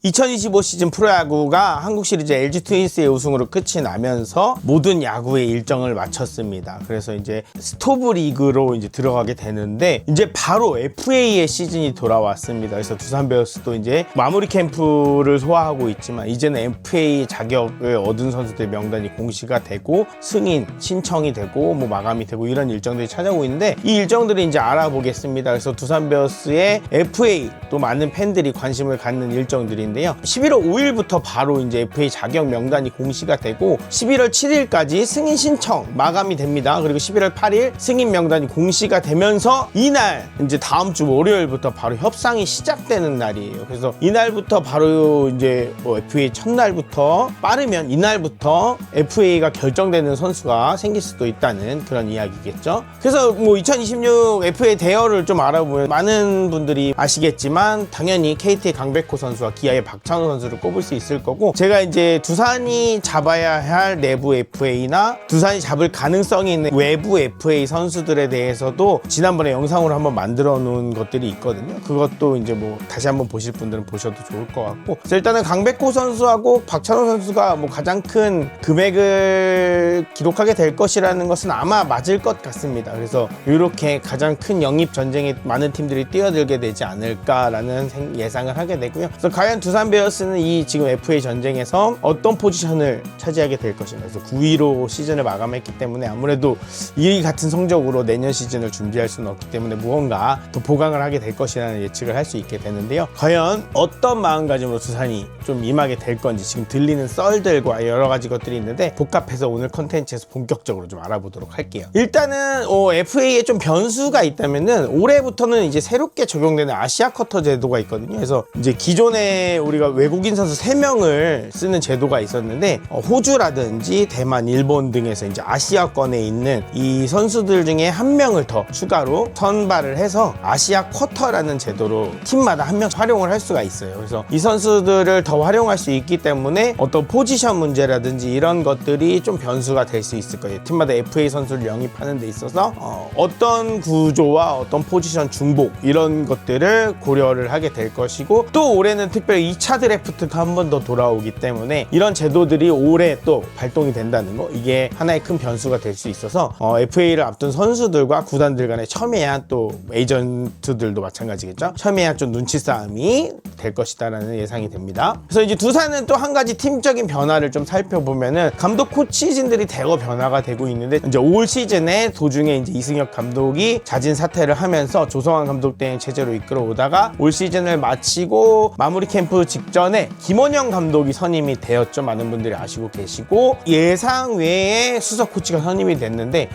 2025 시즌 프로야구가 한국 시리즈 LG 트윈스의 우승으로 끝이 나면서 모든 야구의 일정을 마쳤습니다. 그래서 이제 스토브 리그로 이제 들어가게 되는데 이제 바로 FA의 시즌이 돌아왔습니다. 그래서 두산 베어스도 이제 마무리 캠프를 소화하고 있지만 이제는 FA 자격을 얻은 선수들 명단이 공시가 되고 승인 신청이 되고 뭐 마감이 되고 이런 일정들이 찾아오고 있는데 이 일정들을 이제 알아보겠습니다. 그래서 두산 베어스의 FA 또 많은 팬들이 관심을 갖는 일정들인데요. 11월 5일부터 바로 이제 FA 자격 명단이 공시가 되고 11월 7일까지 승인 신청 마감이 됩니다. 그리고 11월 8일 승인 명단이 공시가 되면서 이날 이제 다음 주 월요일부터 바로 협상이 시작되는 날이에요. 그래서 이날부터 바로 이제 뭐 FA 첫날부터 빠르면 이날부터 FA가 결정되는 선수가 생길 수도 있다는 그런 이야기겠죠. 그래서 뭐 2026 FA 대여를 좀 알아보면 많은 분들이 아시겠지만 당연히 KT의 강백호 선수와 기아의 박찬호 선수를 꼽을 수 있을 거고 제가 이제 두산이 잡아야 할 내부 FA나 두산이 잡을 가능성이 있는 외부 FA 선수들에 대해서도 지난번에 영상으로 한번 만들어 놓은 것들이 있거든요. 그것도 이제 뭐 다시 한번 보실 분들은 보셔도 좋을 것 같고 그래서 일단은 강백호 선수하고 박찬호 선수가 뭐 가장 큰 금액을 기록하게 될 것이라는 것은 아마 맞을 것 같습니다. 그래서 이렇게 가장 큰 영입 전쟁에 많은 팀들이 뛰어들게 되지 않을까라는 예상을 하게 되고요. 그래서 과연 두산 베어스는 이 지금 FA 전쟁에서 어떤 포지션을 차지하게 될 것인가. 그래서 9위로 시즌을 마감했기 때문에 아무래도 이 같은 성적으로 내년 시즌을 준비할 수는 없기 때문에 무언가 더 보강을 하게 될 것이라는 예측을 할 수 있게 되는데요. 과연 어떤 마음가짐으로 두산이 좀 임하게 될 건지 지금 들리는 썰들과 여러 가지 것들이 있는데 복합해서 오늘 컨텐츠에서 본격적으로 좀 알아보도록 할게요. 일단은 FA에 좀 변수가 있다면은 올해부터는 이제 새롭게 적용되는 아시아 쿼터 제도가 있거든요. 그래서 이제 기존에 우리가 외국인 선수 3명을 쓰는 제도가 있었는데 호주라든지 대만, 일본 등에서 이제 아시아권에 있는 이 선수들 중에 1명을 더 추가로 선발을 해서 아시아 쿼터라는 제도로 팀마다 1명 활용을 할 수가 있어요. 그래서 이 선수들을 더 활용할 수 있기 때문에 어떤 포지션 문제라든지 이런 것들이 좀 변수가 될 수 있을 거예요. 팀마다 FA 선수를 영입하는 데 있어서 어떤 구조와 어떤 포지션 중복 이런 것들을 고려를 하게 될 것이고 또 올해는 특별히 2차 드래프트가 한 번 더 돌아오기 때문에 이런 제도들이 올해 또 발동이 된다는 거 이게 하나의 큰 변수가 될 수 있어서 FA를 앞둔 선수들과 구단들 간의 첨예한 또 에이전트들도 마찬가지겠죠. 첨예한 좀 눈치 싸움이 될 것이다라는 예상이 됩니다. 그래서 이제 두산은 또 한 가지 팀적인 변화를 좀 살펴보면은 감독 코치진들이 대거 변화가 되고 있는데 이제 올 시즌에 도중에 이제 이승엽 감독이 자진 사퇴를 하면서 조성환 감독 대행 체제로 이끌어오다가 올 시즌을 마치고 마무리 캠프 직전에 김원영 감독이 선임이 되었죠. 많은 분들이 아시고 계시고 예상 외에 수석 코치가 선임이 됐는데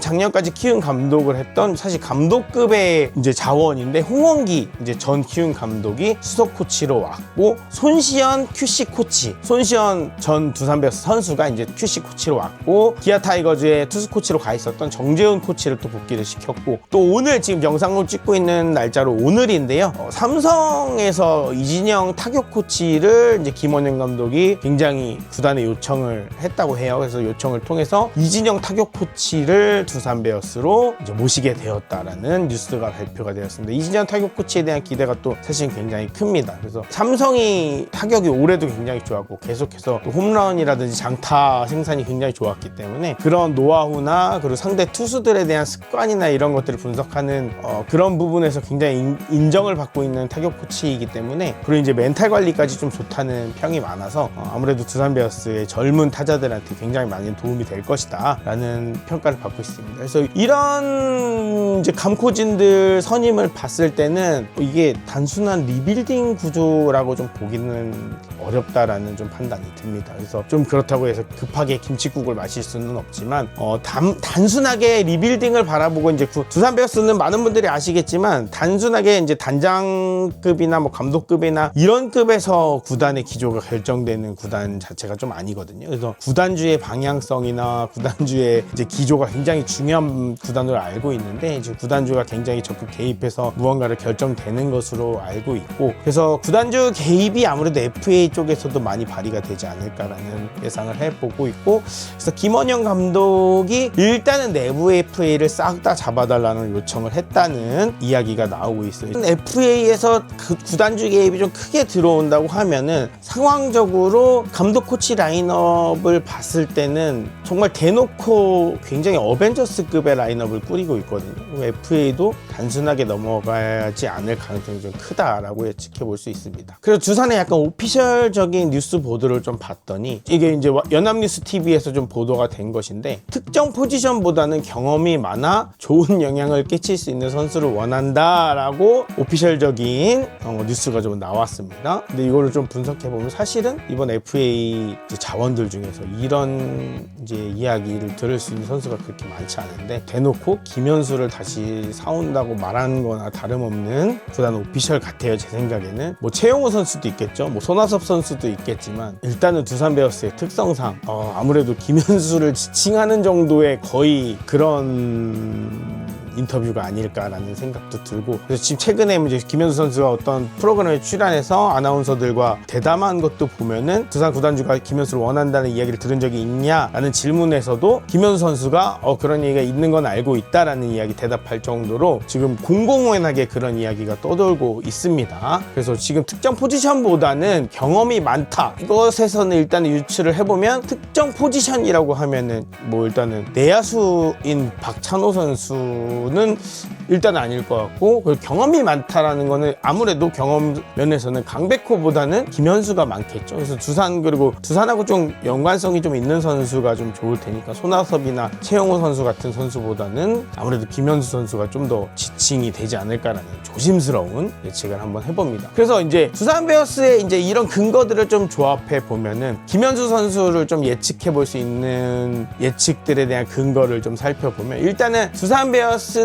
작년까지 키움 감독을 했던 사실 감독급의 이제 자원인데 홍원기 이제 전 키움 감독이 수석 코치로 왔고 손시현 QC 코치 손시현 전 두산 베어스 선수가 이제 QC 코치로 왔고 기아 타이거즈의 투수 코치로 가 있었던 정재훈 코치를 또 복귀를 시켰고 또 오늘 지금 영상을 찍고 있는 날짜로 오늘인데요. 삼성에서 이진영 타격 코치를 이제 김원영 감독이 굉장히 구단에 요청을 했다고 해요. 그래서 요청을 통해서 이진영 타격 코치를 두산 베어스로 이제 모시게 되었다라는 뉴스가 발표가 되었습니다. 이진영 타격 코치에 대한 기대가 또 사실 굉장히 큽니다. 그래서 삼성이 타격이 올해도 굉장히 좋았고 계속해서 또 홈런이라든지 장타 생산이 굉장히 좋았기 때문에 그런 노하우나 그리고 상대 투수들에 대한 습관이나 이런 것들을 분석하는 그런 부분에서 굉장히 인정을 받고 있는 타격 코치이기 때문에 그리고 이제 멘탈 관리까지 좀 좋다는 평이 많아서 아무래도 두산 베어스의 젊은 타자들한테 굉장히 많이 도움이 될 것이다 라는 평가를 받고 있습니다. 그래서 이런 이제 감코진들 선임을 봤을 때는 이게 단순한 리빌딩 구조라고 좀 보기는 어렵다라는 좀 판단이 듭니다. 그래서 좀 그렇다고 해서 급하게 김칫국을 마실 수는 없지만 단순하게 리빌딩을 바라보고 이제 두산 베어스는 많은 분들이 아시겠지만 단순하게 이제 단장급이나 뭐 감독급이나 이런 급에서 구단의 기조가 결정되는 구단 자체가 좀 아니거든요. 그래서 구단주의 방향성이나 구단주의 이제 기조가 굉장히 중요한 구단으로 알고 있는데 이제 구단주가 굉장히 적극 개입해서 무언가를 결정되는 것으로 알고 있고 그래서 구단주 개입이 아무래도 FA 쪽에서도 많이 발휘가 되지 않을까라는 예상을 해보고 있고 그래서 김원영 감독이 일단은 내부 FA를 싹 다 잡아달라는 요청을 했다는 이야기가 나오고 있어요. FA에서 그 구단주 개입이 좀 크게 들어온다고 하면은 상황적으로 감독 코치 라인업을 봤을 때는 정말 대놓고 굉장히 어벤져스급의 라인업을 꾸리고 있거든요. FA도 단순하게 넘어가지 않을 가능성이 좀 크다라고 예측해 볼 수 있습니다. 그래서 두산의 약간 오피셜적인 뉴스 보도를 좀 봤더니 이게 이제 연합뉴스 TV에서 좀 보도가 된 것인데, 특정 포지션보다는 경험이 많아 좋은 영향을 끼칠 수 있는 선수를 원한다라고 오피셜적인 뉴스가 좀 나왔습니다. 근데 이거를 좀 분석해 보면 사실은 이번 FA 자원들 중에서 이런 이제 이야기를 들을 수 있는 선수가 그렇게 많지 않은데, 대놓고 김현수를 다시 사온다고 말하는 거나 다름없는 두산 오피셜 같아요. 제 생각에는 뭐 최용호 선수도 있겠죠, 뭐 손아섭 선수도 있겠지만, 일단은 두산 베어스의 특성상 아무래도 김현수를 지칭하는 정도의 거의 그런 인터뷰가 아닐까라는 생각도 들고, 그래서 지금 최근에 이제 김현수 선수가 어떤 프로그램에 출연해서 아나운서들과 대담한 것도 보면은 두산 구단주가 김현수를 원한다는 이야기를 들은 적이 있냐라는 질문에서도 김현수 선수가 그런 얘기가 있는 건 알고 있다라는 이야기 대답할 정도로 지금 공공연하게 그런 이야기가 떠돌고 있습니다. 그래서 지금 특정 포지션보다는 경험이 많다, 이것에서는 일단은 유추를 해보면 특정 포지션이라고 하면은 뭐 일단은 내야수인 박찬호 선수 는 일단 아닐 것 같고, 그리고 경험이 많다라는 거는 아무래도 경험 면에서는 강백호보다는 김현수가 많겠죠. 그래서 그리고 두산하고 좀 연관성이 좀 있는 선수가 좀 좋을 테니까 손아섭이나 최용호 선수 같은 선수보다는 아무래도 김현수 선수가 좀 더 지칭이 되지 않을까라는 조심스러운 예측을 한번 해봅니다. 그래서 이제 두산 베어스의 이제 이런 근거들을 좀 조합해 보면은 김현수 선수를 좀 예측해 볼 수 있는 예측들에 대한 근거를 좀 살펴보면, 일단은 두산 베어스는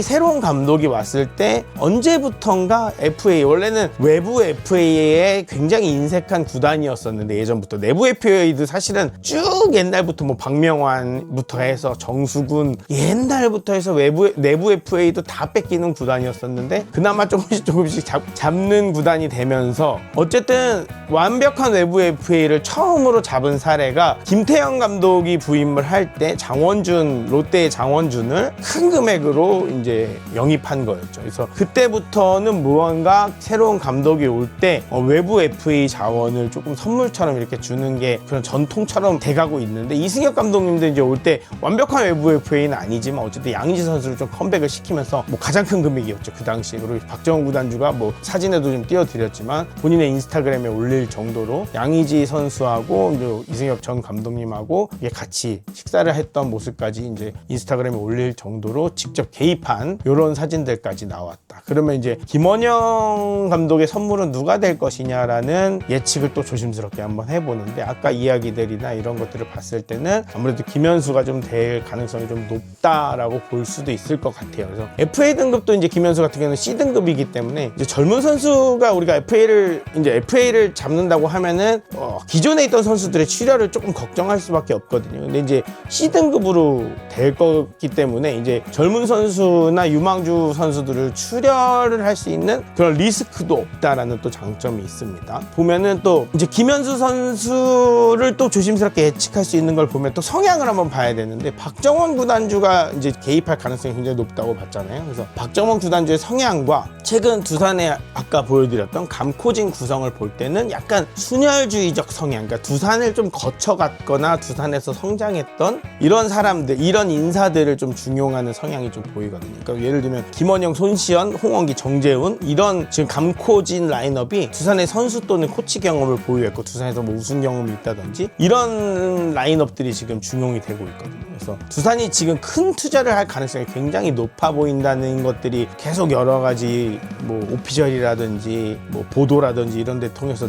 새로운 감독이 왔을 때 언제부턴가 FA, 원래는 외부 FA에 굉장히 인색한 구단이었었는데, 예전부터 내부 FA도 사실은 쭉 옛날부터 뭐 박명환부터 해서 정수군, 옛날부터 해서 내부 FA도 다 뺏기는 구단이었었는데, 그나마 조금씩 잡는 구단이 되면서 어쨌든 완벽한 외부 FA를 처음으로 잡은 사례가 김태형 감독이 부임을 할 때 롯데의 장원준을 큰 금액으로 이제 영입한 거였죠. 그래서 그때부터는 무언가 새로운 감독이 올 때 외부 FA 자원을 조금 선물처럼 이렇게 주는 게 그런 전통처럼 돼가고 있는데, 이승엽 감독님도 이제 올 때 완벽한 외부 FA는 아니지만 어쨌든 양의지 선수를 좀 컴백을 시키면서 뭐 가장 큰 금액이었죠, 그 당시에. 그리고 박정훈 구단주가 뭐 사진에도 좀 띄워드렸지만 본인의 인스타그램에 올릴 정도로 양의지 선수하고 이제 이승엽 전 감독님하고 같이 식사를 했던 모습까지 이제 인스타그램에 올릴 정도로 직접 개입한 이런 사진들까지 나왔다. 그러면 이제 김원영 감독의 선물은 누가 될 것이냐라는 예측을 또 조심스럽게 한번 해보는데, 아까 이야기들이나 이런 것들을 봤을 때는 아무래도 김현수가 좀 될 가능성이 좀 높다라고 볼 수도 있을 것 같아요. 그래서 FA 등급도 이제 김현수 같은 경우는 C 등급이기 때문에 이제 젊은 선수가 우리가 FA를 잡는다고 하면은 기존에 있던 선수들의 출혈을 조금 걱정할 수밖에 없거든요. 근데 이제 C 등급으로 될 거기 때문에 이제 젊은 선수나 유망주 선수들을 출혈을 할 수 있는 그런 리스크도 없다라는 또 장점이 있습니다. 보면은 또 이제 김현수 선수를 또 조심스럽게 예측할 수 있는 걸 보면 또 성향을 한번 봐야 되는데, 박정원 구단주가 이제 개입할 가능성이 굉장히 높다고 봤잖아요. 그래서 박정원 구단주의 성향과 최근 두산의 아까 보여드렸던 감코진 구성을 볼 때는 약간 순혈주의적 성향, 그러니까 두산을 좀 거쳐갔거나 두산에서 성장했던 이런 사람들, 이런 인사들을 좀 중용하는 성향이 좀 보이거든요. 그러니까 예를 들면 김원영, 손시현, 홍원기, 정재훈, 이런 지금 감코진 라인업이 두산의 선수 또는 코치 경험을 보유했고 두산에서 뭐 우승 경험이 있다든지 이런 라인업들이 지금 중용이 되고 있거든요. 그래서 두산이 지금 큰 투자를 할 가능성이 굉장히 높아 보인다는 것들이 계속 여러 가지 뭐 오피셜이라든지 뭐 보도라든지 이런 데 통해서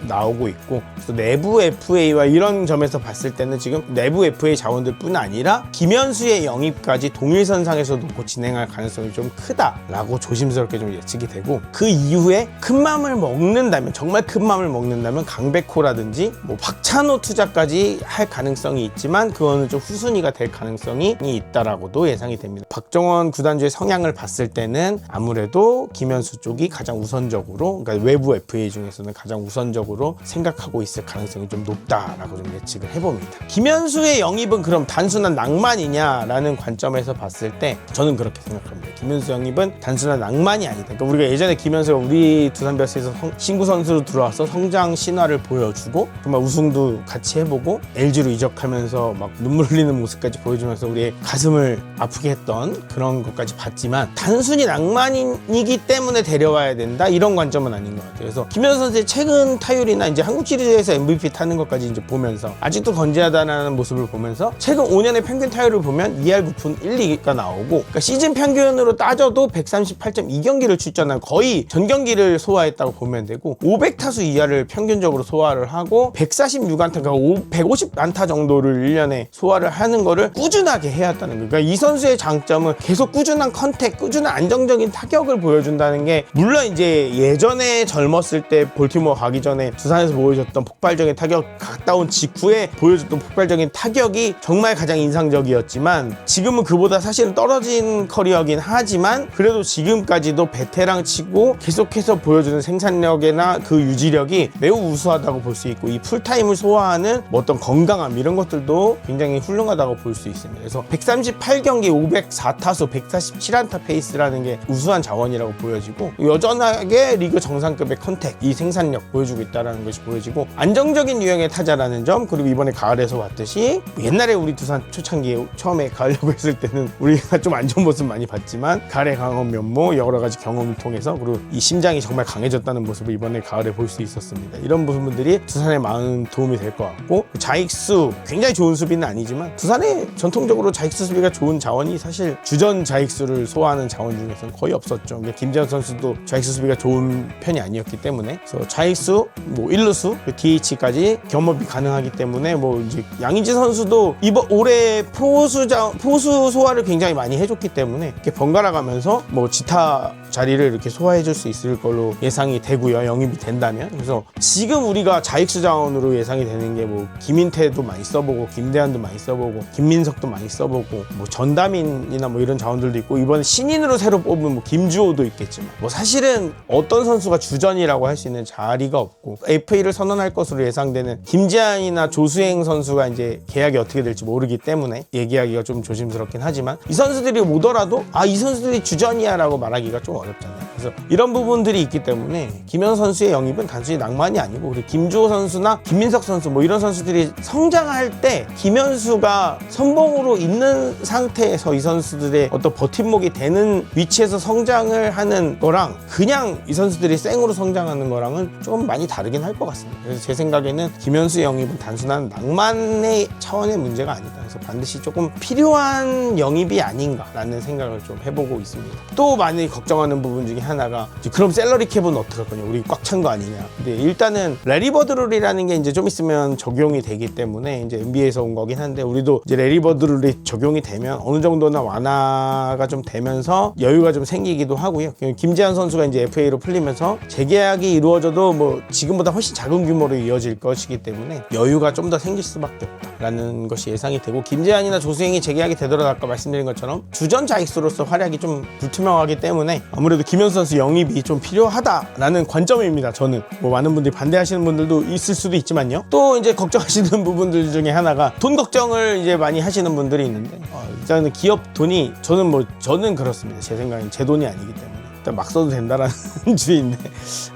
나오고 있고, 그래서 내부 FA와 이런 점에서 봤을 때는 지금 내부 FA 자원들뿐 아니라 김현수의 영입까지 동일선상에서 놓고 진행할 가능성이 좀 크다라고 조심스럽게 좀 예측이 되고, 그 이후에 큰 맘을 먹는다면, 정말 큰 맘을 먹는다면 강백호라든지 뭐 박찬호 투자까지 할 가능성이 있지만 그거는 좀 후순위가 될 가능성이 있다라고도 예상이 됩니다. 박정원 구단주의 성향을 봤을 때는 아무래도 김현수 쪽이 가장 우선적으로, 그러니까 외부 FA 중에서는 가장 우선적으로 생각하고 있을 가능성이 좀 높다라고 좀 예측을 해봅니다. 김현수의 영입은 그럼 단순한 낭만이냐라는 관점에서 봤을 때 저는 그렇게 생각합니다. 김현수 영입은 단순한 낭만이 아니다. 그러니까 우리가 예전에 김현수가 우리 두산 베어스에서 신구 선수로 들어와서 성장 신화를 보여주고 정말 우승도 같이 해보고 LG로 이적하면서 막 눈물 흘리는 모습까지 보여주면서 우리의 가슴을 아프게 했던 그런 것까지 봤지만 단순히 낭만이기 때문에 데려와야 된다 이런 관점은 아닌 것 같아요. 그래서 김현수 선수의 최근 타율이나 이제 한국 시리즈에서 MVP 타는 것까지 이제 보면서 아직도 건재하다는 모습을 보면서 최근 5년의 평균 타율을 보면 2할 9푼 1, 2가 나오고 그러니까 시즌 평균으로 따져도 138.2경기를 출전한 거의 전 경기를 소화했다고 보면 되고 500타수 이하를 평균적으로 소화를 하고 146안타 그러니까 150안타 정도를 1년에 소화를 하는 거를 꾸준하게 해왔다는 거예요. 그러니까 이 선수의 장점은 계속 꾸준한 컨택, 꾸준한 안정적인 타격을 보여준다는 게 물론 이제 예전에 젊었을 때 볼티모어 가기 전에 두산에서 보여줬던 폭발적인 타격 갔다 온 직후에 보여줬던 폭발적인 타격이 정말 가장 인상적이었지만 지금은 그보다 사실은 떨어진 커리어긴 하지만 그래도 지금까지도 베테랑 치고 계속해서 보여주는 생산력이나 그 유지력이 매우 우수하다고 볼 수 있고 이 풀타임을 소화하는 뭐 어떤 건강함 이런 것들도 굉장히 훌륭하다고 볼 수 있습니다. 그래서 138경기 504타수 147안타 페이스라는 게 우수한 자원이라고 보여지고 여전하게 리그 정상급의 컨택 이 생산력 보여주고 있다는 것이 보여지고 안정적인 유형의 타자라는 점 그리고 이번에 가을에서 봤듯이 옛날에 우리 두산 초창기에 처음에 가려고 했을 때는 우리가 좀 안 좋은 모습 많이 봤지만 가을의 강한 면모 여러 가지 경험을 통해서 그리고 이 심장이 정말 강해졌다는 모습을 이번에 가을에 볼 수 있었습니다. 이런 부분들이 두산의 많은 도움이 될 것 같고 좌익수 굉장히 좋은 수비는 아니지만 두산의 전통적으로 좌익수 수비가 좋은 자원이 사실 주전 좌익수를 소화하는 자원 중에서는 거의 없었죠. 김재현 선수도 좌익수 수비가 좋은 편이 아니었기 때문에 그래서 좌익수, 뭐 일루수, DH까지 겸업이 가능하기 때문에 뭐 이제 양의지 선수도 이번 올해 포수 소화를 굉장히 많이 해줬기 때문에 이렇게 번갈아 가면서 뭐 지타 자리를 이렇게 소화해줄 수 있을 걸로 예상이 되고요. 영입이 된다면. 그래서 지금 우리가 좌익수 자원으로 예상이 되는 게 뭐 김인태도 많이 써보고 김대한도 많이 써보고 김민석도 많이 써보고 뭐 전다민이나 뭐 이런 자원들도 있고 이번에 신인으로 새로 뽑은 뭐 김주호도 있겠지만 뭐 사실은 어떤 선수가 주전이라고 할 수 있는 자리가 없고 FA를 선언할 것으로 예상되는 김재한이나 조수행 선수가 이제 계약이 어떻게 될지 모르기 때문에 얘기하기가 좀 조심스럽긴 하지만 이 선수들이 오더라도 이 선수들이 주전이야 라고 말하기가 좀 어렵잖아요. 그래서 이런 부분들이 있기 때문에 김현수 선수의 영입은 단순히 낭만이 아니고 우리 김주호 선수나 김민석 선수 뭐 이런 선수들이 성장할 때 김현수가 선봉으로 있는 상태에서 이 선수들의 어떤 버팀목이 되는 위치에서 성장을 하는 거랑 그냥 이 선수들이 생으로 성장하는 거랑은 조금 많이 다르긴 할 것 같습니다. 그래서 제 생각에는 김현수 영입은 단순한 낭만의 차원의 문제가 아니다. 그래서 반드시 조금 필요한 영입이 아닌가라는 생각을 좀 해보고 있습니다. 또 많이 걱정하는 부분 중에 하나가 그럼 샐러리 캡은 어떡할 거냐 우리 꽉 찬 거 아니냐. 근데 일단은 레리 버드룰이라는 게 이제 좀 있으면 적용이 되기 때문에 이제 NBA에서 온 거긴 한데 우리도 이제 레리 버드룰이 적용이 되면 어느 정도나 완화가 좀 되면서 여유가 좀 생기기도 하고요. 김재환 선수가 이제 FA로 풀리면서 재계약이 이루어져도 뭐 지금보다 훨씬 작은 규모로 이어질 것이기 때문에 여유가 좀 더 생길 수밖에 없다라는 것이 예상이 되고 김재환이나 조수행이 재계약이 되더라도 아까 말씀드린 것처럼 주전 좌익수로서 활약이 좀 불투명하기 때문에 아무래도 김현수 선수 영입이 좀 필요하다라는 관점입니다. 저는 뭐 많은 분들이 반대하시는 분들도 있을 수도 있지만요. 또 이제 걱정하시는 부분들 중에 하나가 돈 걱정을 이제 많이 하시는 분들이 있는데 일단은 기업 돈이 저는 그렇습니다. 제 생각엔 제 돈이 아니기 때문에 일단 막 써도 된다라는 주의인데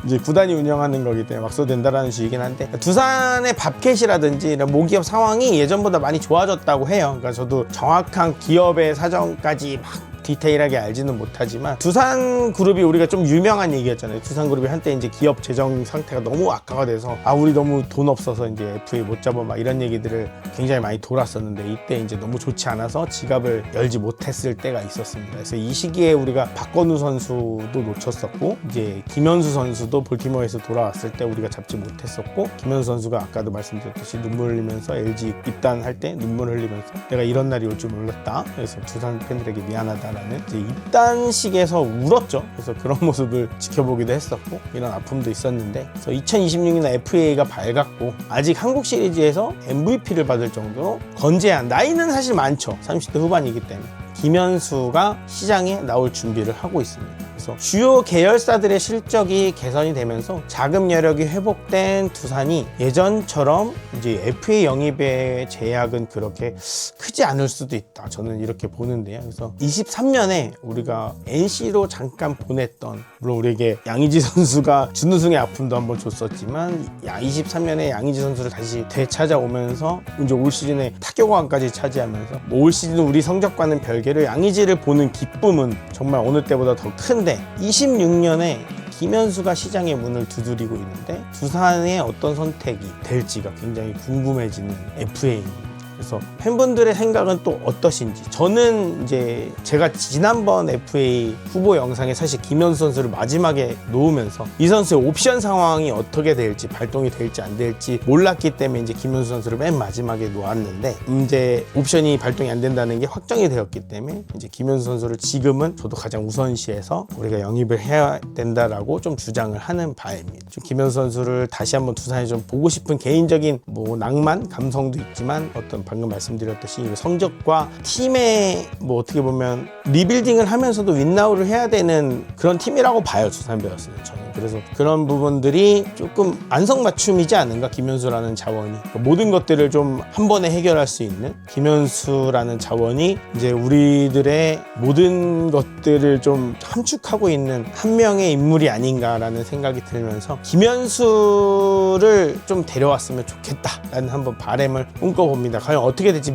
이제 구단이 운영하는 거기 때문에 막 써도 된다라는 주의긴 한데 두산의 밥캣이라든지 이런 모기업 상황이 예전보다 많이 좋아졌다고 해요. 그러니까 저도 정확한 기업의 사정까지 막 디테일하게 알지는 못하지만 두산그룹이 우리가 좀 유명한 얘기였잖아요. 두산그룹이 한때 이제 기업 재정 상태가 너무 악화가 돼서 우리 너무 돈 없어서 이제 FA 못 잡아 막 이런 얘기들을 굉장히 많이 돌았었는데 이때 이제 너무 좋지 않아서 지갑을 열지 못했을 때가 있었습니다. 그래서 이 시기에 우리가 박건우 선수도 놓쳤었고 이제 김현수 선수도 볼티모어에서 돌아왔을 때 우리가 잡지 못했었고 김현수 선수가 아까도 말씀드렸듯이 눈물 흘리면서 LG 입단할 때 눈물 흘리면서 내가 이런 날이 올 줄 몰랐다. 그래서 두산 팬들에게 미안하다. 라는 이제 입단식에서 울었죠. 그래서 그런 모습을 지켜보기도 했었고 이런 아픔도 있었는데 그래서 2026년 FA가 밝았고 아직 한국 시리즈에서 MVP를 받을 정도로 건재한 나이는 사실 많죠. 30대 후반이기 때문에 김현수가 시장에 나올 준비를 하고 있습니다. 그래서 주요 계열사들의 실적이 개선이 되면서 자금 여력이 회복된 두산이 예전처럼 이제 FA 영입의 제약은 그렇게 크지 않을 수도 있다. 저는 이렇게 보는데요. 그래서 23년에 우리가 NC로 잠깐 보냈던, 물론 우리에게 양의지 선수가 준우승의 아픔도 한번 줬었지만 23년에 양의지 선수를 다시 되찾아오면서 이제 올 시즌에 타격왕까지 차지하면서 올 시즌 우리 성적과는 별개로 양의지를 보는 기쁨은 정말 어느 때보다 더 큰데, 26년에 김현수가 시장의 문을 두드리고 있는데 두산의 어떤 선택이 될지가 굉장히 궁금해지는 FA입니다. 그래서 팬분들의 생각은 또 어떠신지, 저는 이제 제가 지난번 FA 후보 영상에 사실 김현수 선수를 마지막에 놓으면서 이 선수의 옵션 상황이 어떻게 될지, 발동이 될지 안 될지 몰랐기 때문에 이제 김현수 선수를 맨 마지막에 놓았는데, 이제 옵션이 발동이 안 된다는 게 확정이 되었기 때문에 이제 김현수 선수를 지금은 저도 가장 우선시해서 우리가 영입을 해야 된다라고 좀 주장을 하는 바입니다. 좀 김현수 선수를 다시 한번 두산에 좀 보고 싶은 개인적인 뭐 낭만, 감성도 있지만, 어떤 방금 말씀드렸듯이 성적과 팀의 뭐 어떻게 보면 리빌딩을 하면서도 윈나우를 해야 되는 그런 팀이라고 봐요, 두산 베어스는. 저는 그래서 그런 부분들이 조금 안성맞춤이지 않은가, 김현수라는 자원이. 그러니까 모든 것들을 좀 한 번에 해결할 수 있는 김현수라는 자원이 이제 우리들의 모든 것들을 좀 함축하고 있는 한 명의 인물이 아닌가라는 생각이 들면서 김현수를 좀 데려왔으면 좋겠다라는 한번 바람을 꿈꿔봅니다. 과연 어떻게 될지,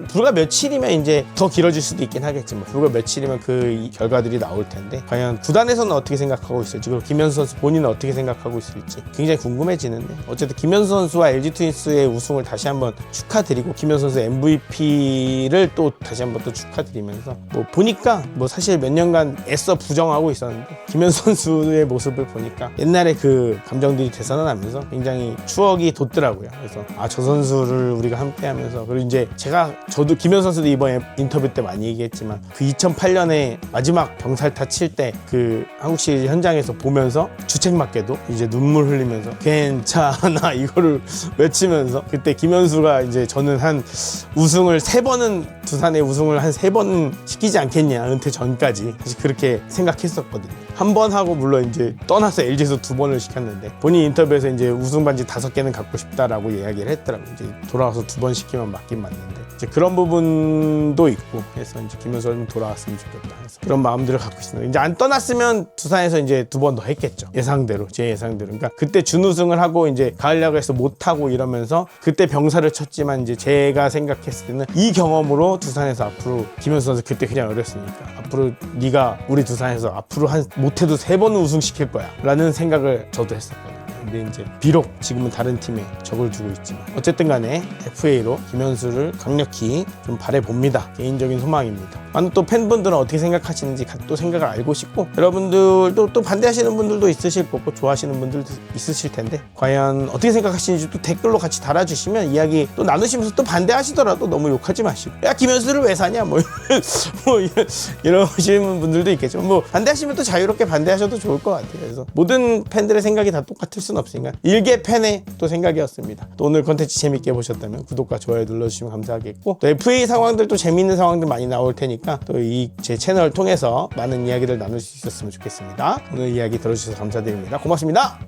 불과 며칠이면 이제 더 길어질 수도 있긴 하겠지만, 불과 며칠이면 그 결과들이 나올 텐데, 과연 구단에서는 어떻게 생각하고 있을지, 지금 김현수 선수 본인은 어떻게 생각하고 있을지 굉장히 궁금해지는데, 어쨌든 김현수 선수와 LG 트윈스의 우승을 다시 한번 축하드리고, 김현수 선수 MVP를 또 다시 한번 또 축하드리면서, 뭐 보니까 뭐 사실 몇 년간 애써 부정하고 있었는데 김현수 선수의 모습을 보니까 옛날에 그 감정들이 되살아나면서 굉장히 추억이 돋더라고요. 그래서 저 선수를 우리가 함께 하면서, 그리고 이제 저도 김현수 선수도 이번 인터뷰 때 많이 얘기했지만, 그 2008년에 마지막 병살타 칠 때 그 한국 시리즈 현장에서 보면서 주책맞게도 이제 눈물 흘리면서 괜찮아 이거를 외치면서, 그때 김현수가 이제 저는 한 우승을 3번은, 두산의 우승을 한 3번 시키지 않겠냐, 은퇴 전까지 사실 그렇게 생각했었거든요. 한 번 하고 물론 이제 떠나서 LG에서 2번을 시켰는데, 본인 인터뷰에서 이제 우승 반지 5개는 갖고 싶다라고 이야기를 했더라고요. 이제 돌아와서 2번 시키면 맞긴 맞는데, 이제 그런 부분도 있고 해서 이제 김현수가 좀 돌아왔으면 좋겠다 해서 그런 마음들을 갖고 있습니다. 이제 안 떠났으면 두산에서 이제 2번 더 했겠죠. 예상대로, 제 예상대로. 그러니까 그때 준우승을 하고 이제 가을 야구에서 못 하고 이러면서 그때 병사를 쳤지만, 이제 제가 생각했을 때는 이 경험으로 두산에서 앞으로, 김현수 선수 그때 그냥 어렸으니까, 앞으로 네가 우리 두산에서 앞으로 못해도 3번은 우승시킬 거야 라는 생각을 저도 했었거든요. 근데 이제 비록 지금은 다른 팀에 적을 두고 있지만, 어쨌든 간에 FA로 김현수를 강력히 좀 바라봅니다. 개인적인 소망입니다. 많은 또 팬분들은 어떻게 생각하시는지 또 생각을 알고 싶고, 여러분들도 또 반대하시는 분들도 있으실 거고 좋아하시는 분들도 있으실 텐데, 과연 어떻게 생각하시는지 또 댓글로 같이 달아주시면 이야기 또 나누시면서, 또 반대하시더라도 너무 욕하지 마시고, 야 김현수를 왜 사냐 뭐 이러시는 분들도 있겠지만, 뭐 반대하시면 또 자유롭게 반대하셔도 좋을 것 같아요. 그래서 모든 팬들의 생각이 다 똑같을 수는 없으니까 일개 팬의 또 생각이었습니다. 또 오늘 컨텐츠 재밌게 보셨다면 구독과 좋아요 눌러주시면 감사하겠고, 또 FA 상황들, 또 재밌는 상황들 많이 나올 테니까 또 이 제 채널을 통해서 많은 이야기를 나눌 수 있었으면 좋겠습니다. 오늘 이야기 들어주셔서 감사드립니다. 고맙습니다.